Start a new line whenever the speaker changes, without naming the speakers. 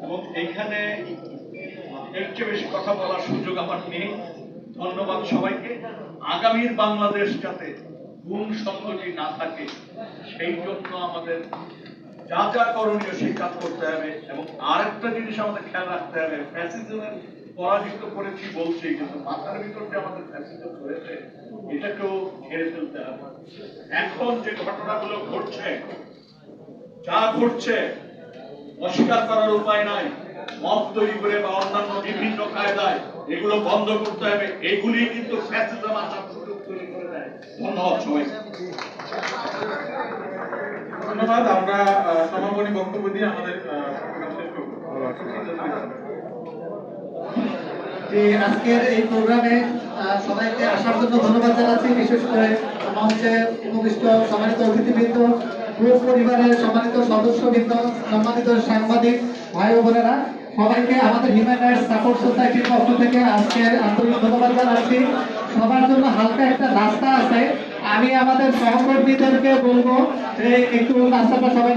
এবং এইখানে এর চেয়ে বেশি কথা বলার সুযোগ আমার নেই। ধন্যবাদ সবাইকে। আগামীর বাংলাদেশ যাতে গুম সংগতি না থাকে সেই জন্য আমাদের যা যা করণীয় সেই কাজ করতে হবে। এবং আরেকটা জিনিস আমাদের খেয়াল রাখতে হবে, ফ্যাসিজমের পরাজিত করেছি বলছি, কিন্তু মাথার ভিতর যে আমাদের ফ্যাসিজম রয়েছে এটাকেও ঝেড়ে ফেলতে হবে। এখন যে ঘটনাগুলো ঘটছে, যা ঘটছে, অস্বীকার করার উপায় নাই। মত তৈরি করে বা অন্যান্য বিভিন্ন কায়দায় এগুলো বন্ধ করতে হবে। এগুলি কিন্তু ফ্যাসিজম আসার সুযোগ তৈরি করে দেয়। ধন্যবাদ সবাই।
ধন্যবাদ। আমরা সমাপনী বক্তব্য দিয়ে আমাদের শেষ করব।
আজকের এই প্রোগ্রামে সবাইকে আসার জন্য ধন্যবাদ জানাচ্ছি। বিশেষ করে মঞ্চে উপবিষ্ট সম্মানিত অতিথিবৃন্দ, গ্রুপ পরিবারের সম্মানিত সদস্যবৃন্দ, সম্মানিত সাংবাদিক ভাই ও বোনেরা, সবাইকে আমাদের হিউম্যান রাইটস সাপোর্ট সোসাইটির পক্ষ থেকে আজকের আন্তরিক ধন্যবাদ জানাচ্ছি। সবার জন্য হালকা একটা নাস্তা আছে, আমি আমাদের সহকর্মীদেরকে বলবো যে একটু নাস্তাটা সবাই